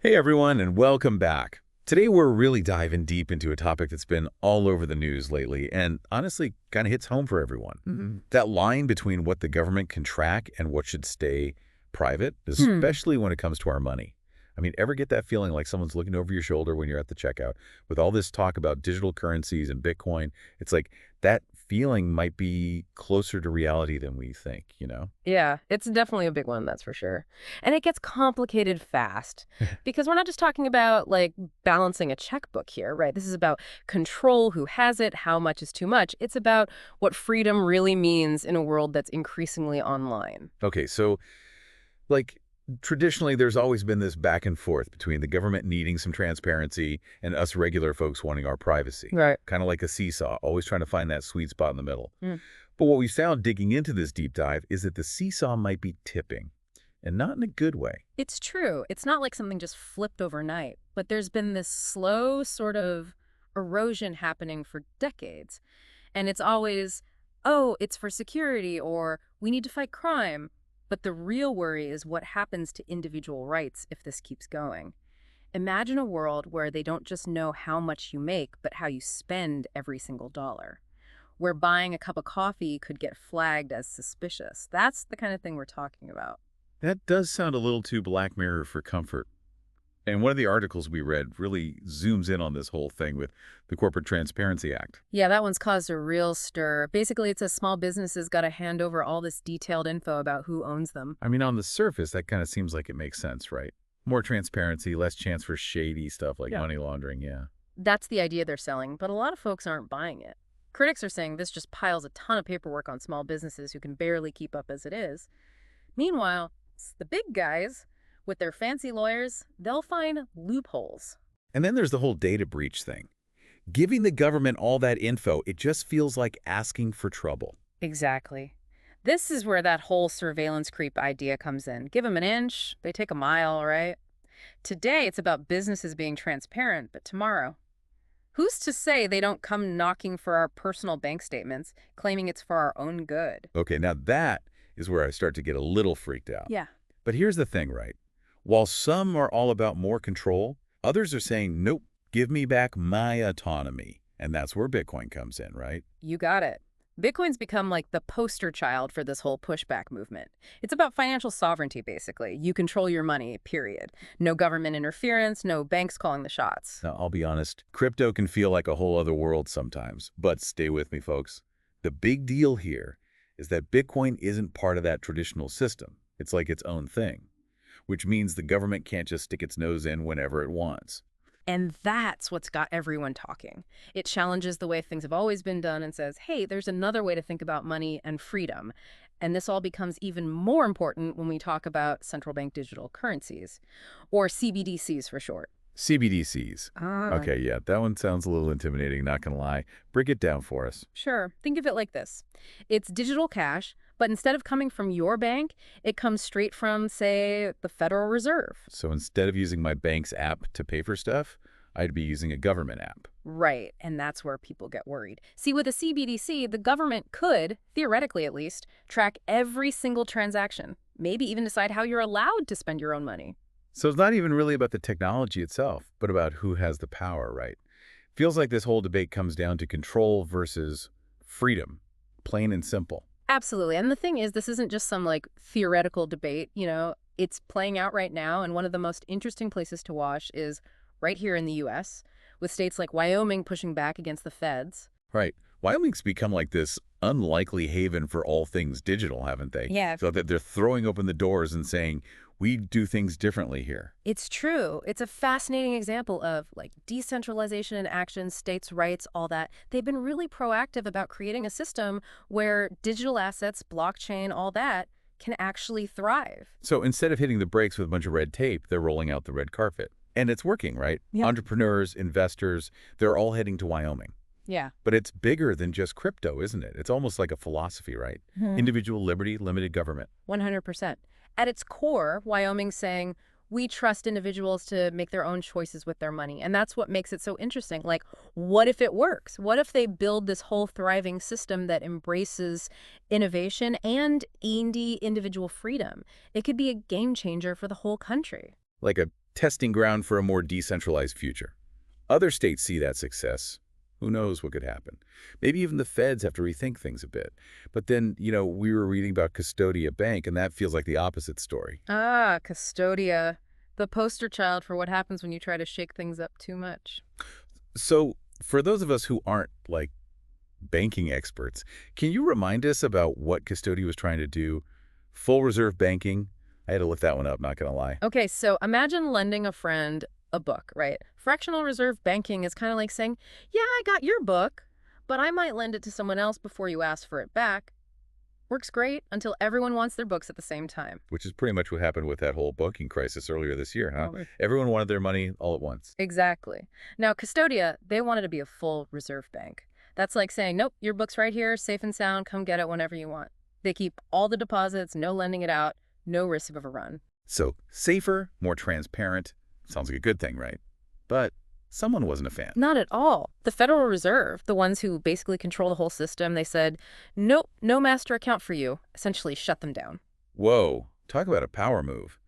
Hey everyone, and welcome back. Today we're really diving deep into a topic that's been all over the news lately and honestly kind of hits home for everyone. That line between what the government can track and what should stay private, especially when it comes to our money. I mean, ever get that feeling like someone's looking over your shoulder when you're at the checkout? With all this talk about digital currencies and Bitcoin, it's like that feeling might be closer to reality than we think? Yeah, it's definitely a big one, that's for sure. And it gets complicated fast because we're not just talking about like balancing a checkbook here, right? This is about control, who has it, how much is too much. It's about what freedom really means in a world that's increasingly online. Okay, so like traditionally there's always been this back and forth between the government needing some transparency and us regular folks wanting our privacy. Right. Kind of like a seesaw, always trying to find that sweet spot in the middle. Mm. But what we found digging into this deep dive is that the seesaw might be tipping, and not in a good way. It's true. It's not like something just flipped overnight, but there's been this slow sort of erosion happening for decades. And it's always, oh, it's for security or we need to fight crime. But the real worry is what happens to individual rights if this keeps going. Imagine a world where they don't just know how much you make, but how you spend every single dollar. Where buying a cup of coffee could get flagged as suspicious. That's the kind of thing we're talking about. That does sound a little too Black Mirror for comfort. And one of the articles we read really zooms in on this whole thing with the Corporate Transparency Act. Yeah, that one's caused a real stir. Basically, it says small businesses got to hand over all this detailed info about who owns them. I mean, on the surface, that kind of seems like it makes sense, right? More transparency, less chance for shady stuff like Yeah. money laundering, yeah. That's the idea they're selling, but a lot of folks aren't buying it. Critics are saying this just piles a ton of paperwork on small businesses who can barely keep up as it is. Meanwhile, the big guys, with their fancy lawyers, they'll find loopholes. And then there's the whole data breach thing. Giving the government all that info, it just feels like asking for trouble. Exactly. This is where that whole surveillance creep idea comes in. Give them an inch, they take a mile, right? Today, it's about businesses being transparent, but tomorrow, who's to say they don't come knocking for our personal bank statements, claiming it's for our own good? Okay, now that is where I start to get a little freaked out. Yeah. But here's the thing, right? While some are all about more control, others are saying, nope, give me back my autonomy. And that's where Bitcoin comes in, right? You got it. Bitcoin's become like the poster child for this whole pushback movement. It's about financial sovereignty, basically. You control your money, period. No government interference, no banks calling the shots. Now, I'll be honest, crypto can feel like a whole other world sometimes, but stay with me, folks. The big deal here is that Bitcoin isn't part of that traditional system. It's like its own thing, which means the government can't just stick its nose in whenever it wants. And that's what's got everyone talking. It challenges the way things have always been done and says, hey, there's another way to think about money and freedom. And this all becomes even more important when we talk about central bank digital currencies, or CBDCs for short. CBDCs. Ah. Okay, yeah, that one sounds a little intimidating, not gonna lie. Break it down for us. Sure. Think of it like this. It's digital cash, but instead of coming from your bank, it comes straight from, say, the Federal Reserve. So instead of using my bank's app to pay for stuff, I'd be using a government app. Right, and that's where people get worried. See, with a CBDC, the government could, theoretically at least, track every single transaction, maybe even decide how you're allowed to spend your own money. So it's not even really about the technology itself, but about who has the power, right? Feels like this whole debate comes down to control versus freedom, plain and simple. Absolutely. And the thing is, this isn't just some like theoretical debate, it's playing out right now. And one of the most interesting places to watch is right here in the US, with states like Wyoming pushing back against the feds. Right. Wyoming's become like this unlikely haven for all things digital, haven't they? Yeah. So that they're throwing open the doors and saying, we do things differently here. It's true. It's a fascinating example of like decentralization in action, states' rights, all that. They've been really proactive about creating a system where digital assets, blockchain, all that can actually thrive. So instead of hitting the brakes with a bunch of red tape, they're rolling out the red carpet. And it's working, right? Yeah. Entrepreneurs, investors, they're all heading to Wyoming. Yeah. But it's bigger than just crypto, isn't it? It's almost like a philosophy, right? Individual liberty, limited government. 100%. At its core, Wyoming's saying, we trust individuals to make their own choices with their money. And that's what makes it so interesting. Like, what if it works? What if they build this whole thriving system that embraces innovation and individual freedom? It could be a game changer for the whole country. Like a testing ground for a more decentralized future. Other states see that success. Who knows what could happen? Maybe even the feds have to rethink things a bit. But then, we were reading about Custodia Bank, and that feels like the opposite story. Ah, Custodia. The poster child for what happens when you try to shake things up too much. So for those of us who aren't, like, banking experts, can you remind us about what Custodia was trying to do? Full reserve banking? I had to look that one up, not going to lie. Okay, so imagine lending a friend a book, right? Fractional reserve banking is kind of like saying, yeah, I got your book, but I might lend it to someone else before you ask for it back. Works great until everyone wants their books at the same time. Which is pretty much what happened with that whole banking crisis earlier this year, huh? Oh, Everyone wanted their money all at once. exactly. Now, Custodia, they wanted to be a full reserve bank. That's like saying, nope, your book's right here, safe and sound, come get it whenever you want. They keep all the deposits, no lending it out, no risk of a run. So safer, more transparent. Sounds like a good thing, right? But someone wasn't a fan. Not at all. The Federal Reserve, the ones who basically control the whole system, they said, nope, no master account for you. Essentially shut them down. Whoa, talk about a power move.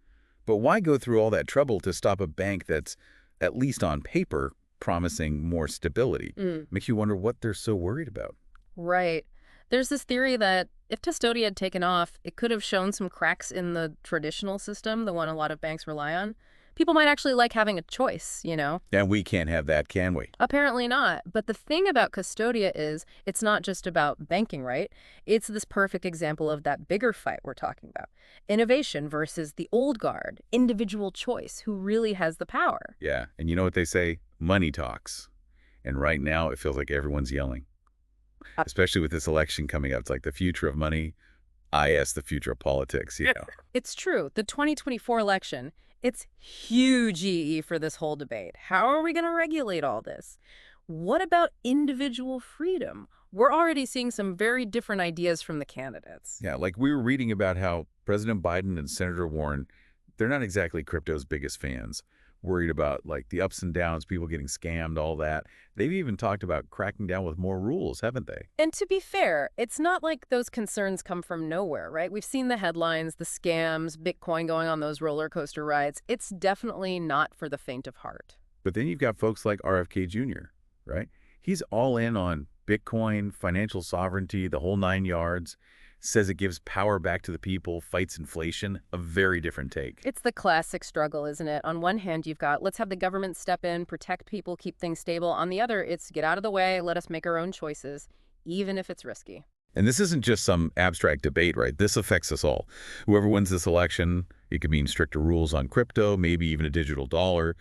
But why go through all that trouble to stop a bank that's, at least on paper, promising more stability? Makes you wonder what they're so worried about. Right. There's this theory that if Custodia had taken off, it could have shown some cracks in the traditional system, the one a lot of banks rely on. People might actually like having a choice, And we can't have that, can we? Apparently not. But the thing about Custodia is it's not just about banking, right? It's this perfect example of that bigger fight we're talking about. Innovation versus the old guard, individual choice, who really has the power. Yeah, and you know what they say? Money talks. And right now, it feels like everyone's yelling. Especially with this election coming up. It's like the future of money, the future of politics. It's true. The 2024 election, it's huge EE for this whole debate. How are we going to regulate all this? What about individual freedom? We're already seeing some very different ideas from the candidates. Yeah, like we were reading about how President Biden and Senator Warren, they're not exactly crypto's biggest fans. Worried about, like, the ups and downs, people getting scammed, all that. They've even talked about cracking down with more rules, haven't they? And to be fair, it's not like those concerns come from nowhere, right? We've seen the headlines, the scams, Bitcoin going on those roller coaster rides. It's definitely not for the faint of heart. But then you've got folks like RFK Jr., right? He's all in on Bitcoin, financial sovereignty, the whole 9 yards. Says it gives power back to the people, fights inflation, a very different take. It's the classic struggle, isn't it? On one hand, you've got, let's have the government step in, protect people, keep things stable. On the other, it's get out of the way, let us make our own choices, even if it's risky. And this isn't just some abstract debate, right? This affects us all. Whoever wins this election, it could mean stricter rules on crypto, maybe even a digital dollar,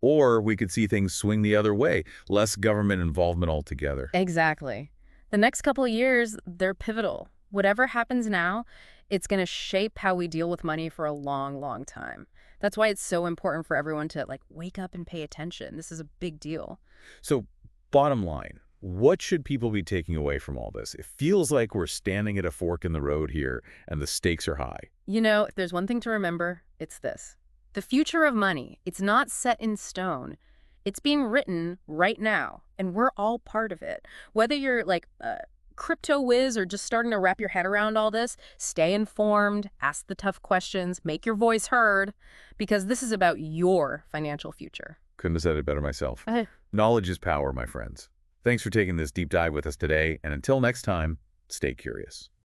or we could see things swing the other way, less government involvement altogether. Exactly. The next couple of years, they're pivotal. Whatever happens now, it's going to shape how we deal with money for a long, long time. That's why it's so important for everyone to, wake up and pay attention. This is a big deal. So, bottom line, what should people be taking away from all this? It feels like we're standing at a fork in the road here, and the stakes are high. If there's one thing to remember, it's this. The future of money, it's not set in stone. It's being written right now, and we're all part of it. Whether you're crypto whiz or just starting to wrap your head around all this, stay informed, ask the tough questions, make your voice heard, because this is about your financial future. Couldn't have said it better myself. Knowledge is power, my friends. Thanks for taking this deep dive with us today, and until next time, stay curious.